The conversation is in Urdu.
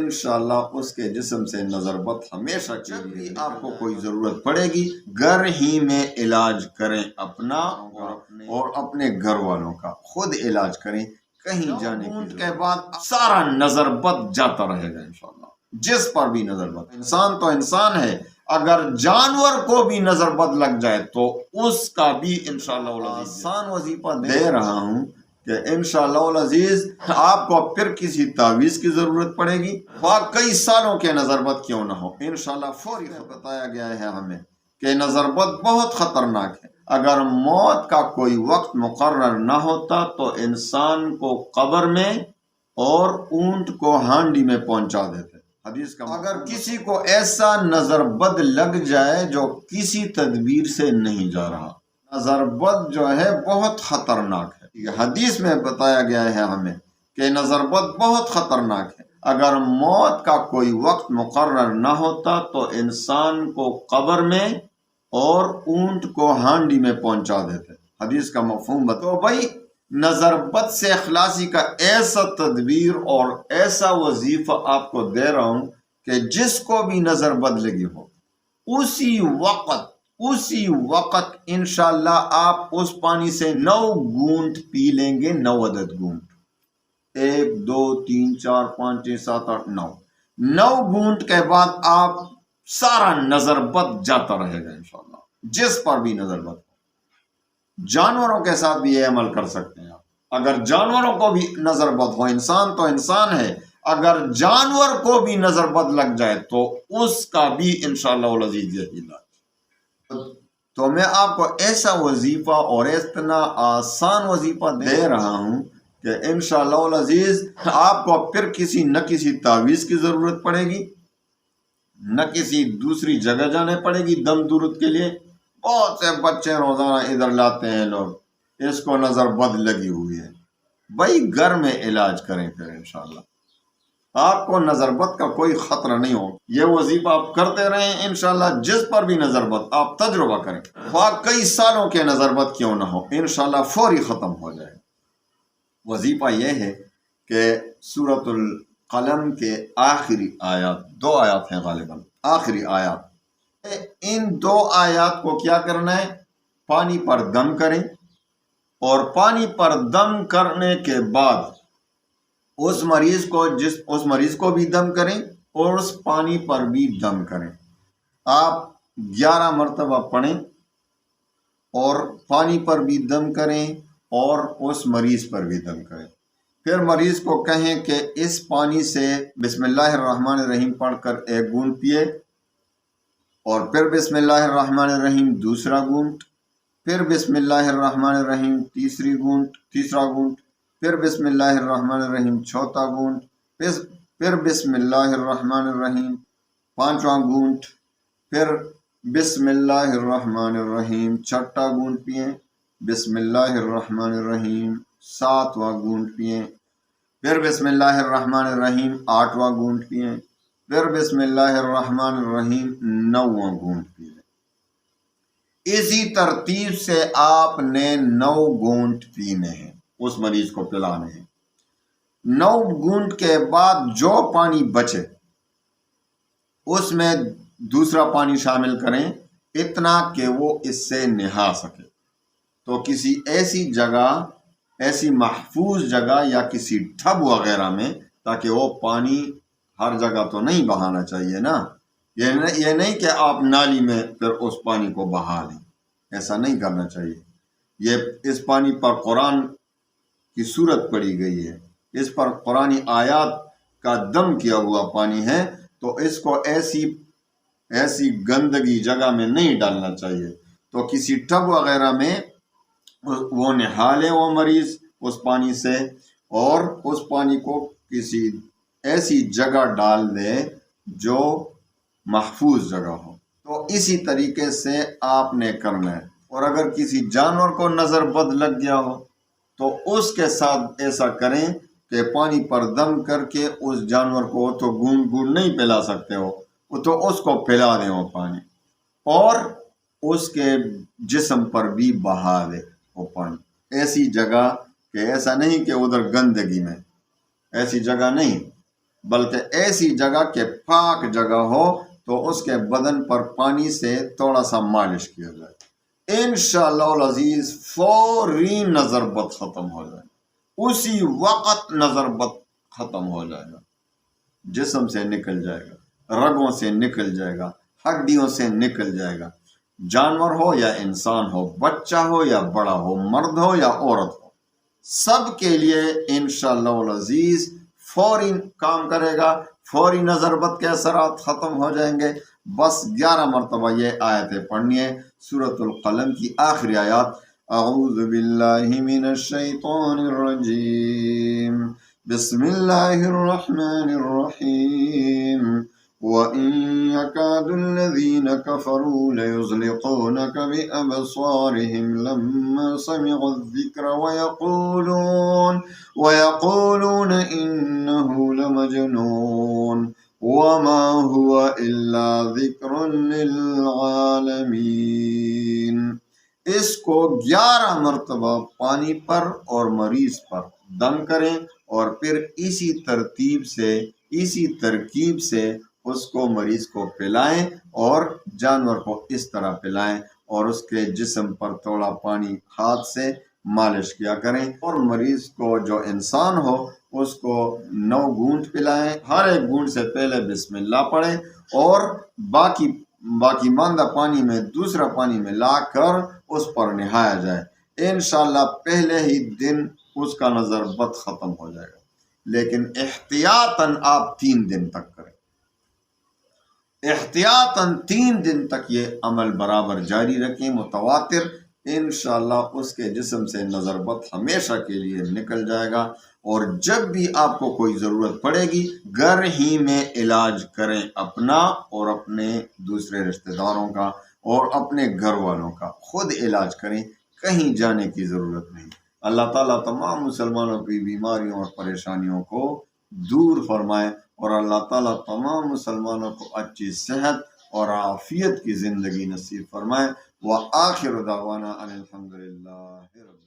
انشاءاللہ اس کے جسم سے نظر بد ہمیشہ کے لیے آپ کو کوئی ضرورت پڑے گی گھر ہی میں علاج کریں اپنا اور اپنے گھر والوں کا، خود علاج کریں، کہیں جانے کے بعد سارا نظر بد جاتا رہے گا انشاءاللہ۔ جس پر بھی نظر بد، انسان تو انسان ہے، اگر جانور کو بھی نظر بد لگ جائے تو اس کا بھی انشاءاللہ آسان وظیفہ دے رہا ہوں کہ انشاءاللہ العزیز آپ کو پھر کسی تعویذ کی ضرورت پڑے گی، خواہ کئی سالوں کے نظر بد کیوں نہ ہو، انشاءاللہ فوری بتایا گیا ہے ہمیں کہ نظر بد بہت خطرناک ہے۔ اگر موت کا کوئی وقت مقرر نہ ہوتا تو انسان کو قبر میں اور اونٹ کو ہانڈی میں پہنچا دیتے۔ حدیث کا اگر کسی کو ایسا نظر بد لگ جائے جو کسی تدبیر سے نہیں جا رہا، نظر بد جو ہے بہت خطرناک ہے۔ حدیث میں بتایا گیا ہے ہمیں کہ نظر بد بہت خطرناک ہے۔ اگر موت کا کوئی وقت مقرر نہ ہوتا تو انسان کو قبر میں اور اونٹ کو ہانڈی میں پہنچا دیتے۔ حدیث کا مفہوم بتاؤ بھائی، نظر بد سے خلاصی کا ایسا تدبیر اور ایسا وظیفہ آپ کو دے رہا ہوں کہ جس کو بھی نظر بد لگی ہو اسی وقت انشاءاللہ آپ اس پانی سے 9 گھونٹ پی لیں گے، 9 عدد گھونٹ، 1 2 3 4 5 6 7 8 9 گھونٹ کے بعد آپ سارا نظر بد جاتا رہے گا انشاءاللہ، جس پر بھی نظر بد ہو۔ جانوروں کے ساتھ بھی یہ عمل کر سکتے ہیں آپ، اگر جانوروں کو بھی نظر بد ہو، انسان تو انسان ہے، اگر جانور کو بھی نظر بد لگ جائے تو اس کا بھی انشاءاللہ العزیز یہ علاج۔ تو میں آپ کو ایسا وظیفہ اور اتنا آسان وظیفہ دے رہا ہوں کہ انشاءاللہ العزیز آپ کو پھر نہ کسی تعویذ کی ضرورت پڑے گی، نہ کسی دوسری جگہ جانے پڑے گی دم درد کے لیے۔ بہت سے بچے روزانہ ادھر لاتے ہیں لوگ، اس کو نظر بد لگی ہوئی ہے، بھائی گھر میں علاج کریں پھر انشاءاللہ آپ کو نظر بد کا کوئی خطرہ نہیں ہو۔ یہ وظیفہ آپ کرتے رہیں انشاءاللہ، جس پر بھی نظر بد آپ تجربہ کریں، خواہ کئی سالوں کے نظر بد کیوں نہ ہو، انشاءاللہ فوری ختم ہو جائے۔ وظیفہ یہ ہے کہ سورۃ القلم کے آخری آیات، 2 آیات ہیں غالباً، آخری آیات، ان 2 آیات کو کیا کرنا ہے، پانی پر دم کریں، اور پانی پر دم کرنے کے بعد اس مریض کو بھی دم کریں اور اس پانی پر بھی دم کریں۔ آپ 11 مرتبہ پڑھیں اور پانی پر بھی دم کریں اور اس مریض پر بھی دم کریں۔ پھر مریض کو کہیں کہ اس پانی سے بسم اللہ الرحمن الرحیم پڑھ کر 1 گھونٹ پیے، اور پھر بسم اللہ الرحمن الرحیم دوسرا گھونٹ، پھر بسم اللہ الرحمن الرحیم تیسرا گھونٹ، پھر بسم اللہ الرحمن الرحیم چوتھا گھونٹ، پھر بسم اللہ الرحمن الرحیم 5واں گھونٹ، پھر بسم اللہ الرحمن الرحیم 6واں گھونٹ پئیں، بسم اللہ الرحمن الرحیم 7واں گھونٹ پئیں، پھر بسم اللہ الرحمن الرحیم 8واں گھونٹ پئیں، پھر بسم اللہ الرحمن الرحیم 9واں گھونٹ پئیں۔ اسی ترتیب سے آپ نے 9 گھونٹ پینے ہیں، اس مریض کو پلانے ہیں۔ 9 گھونٹ کے بعد جو پانی بچے اس میں دوسرا پانی شامل کریں، اتنا کہ وہ اس سے نہا سکے۔ تو کسی ایسی جگہ، ایسی محفوظ جگہ یا کسی ٹب وغیرہ میں، تاکہ وہ پانی ہر جگہ تو نہیں بہانا چاہیے نا، یہ نہیں کہ آپ نالی میں پھر اس پانی کو بہا لیں، ایسا نہیں کرنا چاہیے۔ اس پانی پر قرآن کی صورت پڑی گئی ہے، اس پر قرآنی آیات کا دم کیا ہوا پانی ہے، تو اس کو ایسی گندگی جگہ میں نہیں ڈالنا چاہیے۔ تو کسی ٹب وغیرہ میں وہ نہا لے وہ مریض اس پانی سے، اور اس پانی کو کسی ایسی جگہ ڈال دے جو محفوظ جگہ ہو۔ تو اسی طریقے سے آپ نے کرنا ہے۔ اور اگر کسی جانور کو نظر بد لگ گیا ہو تو اس کے ساتھ ایسا کریں کہ پانی پر دم کر کے اس جانور کو تو گھونٹ نہیں پلا سکتے ہو، تو اس کو پلا دیں وہ پانی، اور اس کے جسم پر بھی بہا دے وہ پانی، ایسی جگہ کہ ایسا نہیں کہ ادھر گندگی میں، ایسی جگہ نہیں، بلکہ ایسی جگہ کہ پاک جگہ ہو تو اس کے بدن پر پانی سے تھوڑا سا مالش کیا جائے، انشاءاللہ العزیز فوری نظر بد ختم ہو جائے، اسی وقت نظر بد ختم ہو جائے گا، جسم سے نکل جائے گا، رگوں سے نکل جائے گا، ہڈیوں سے نکل جائے گا، جانور ہو یا انسان ہو، بچہ ہو یا بڑا ہو، مرد ہو یا عورت ہو، سب کے لیے انشاءاللہ العزیز فوری کام کرے گا، فوری نظر بد کے اثرات ختم ہو جائیں گے۔ بس 11 مرتبہ یہ آیتیں پڑھنی ہے، سورۃ القلم کی آخری آیات، اعوذ باللہ من الشیطان الرجیم، بسم اللہ الرحمن الرحیم، وَإِن يَكَادُ الَّذِينَ كَفَرُوا لَيُزْلِقُونَكَ بِأَبْصَارِهِمْ لَمَّا سَمِعُوا الذِّكْرَ وَيَقُولُونَ إِنَّهُ لَمَجْنُونٌ وَمَا هُوَ إِلَّا ذِكْرٌ لِّلْعَالَمِينَ۔ اس کو 11 مرتبہ پانی پر اور مریض پر دم کریں اور پھر اسی ترکیب سے اس کو مریض کو پلائیں اور جانور کو اس طرح پلائیں، اور اس کے جسم پر تھوڑا پانی ہاتھ سے مالش کیا کریں، اور مریض کو جو انسان ہو اس کو 9 گھونٹ پلائیں، ہر ایک گھونٹ سے پہلے بسم اللہ پڑھیں اور باقی ماندہ پانی میں دوسرا پانی ملا کر اس پر نہایا جائے، انشاءاللہ پہلے ہی دن اس کا نظر بد ختم ہو جائے گا، لیکن احتیاطاً آپ 3 دن تک کریں، احتیاطاً 3 دن تک یہ عمل برابر جاری رکھیں متواتر، انشاءاللہ اس کے جسم سے نظر بد ہمیشہ کے لیے نکل جائے گا، اور جب بھی آپ کو کوئی ضرورت پڑے گی گھر ہی میں علاج کریں، اپنا اور اپنے دوسرے رشتہ داروں کا اور اپنے گھر والوں کا، خود علاج کریں، کہیں جانے کی ضرورت نہیں۔ اللہ تعالیٰ تمام مسلمانوں کی بیماریوں اور پریشانیوں کو دور فرمائے، اور اللہ تعالیٰ تمام مسلمانوں کو اچھی صحت اور عافیت کی زندگی نصیب فرمائے۔ وآخر دعوانا ان الحمد للہ رب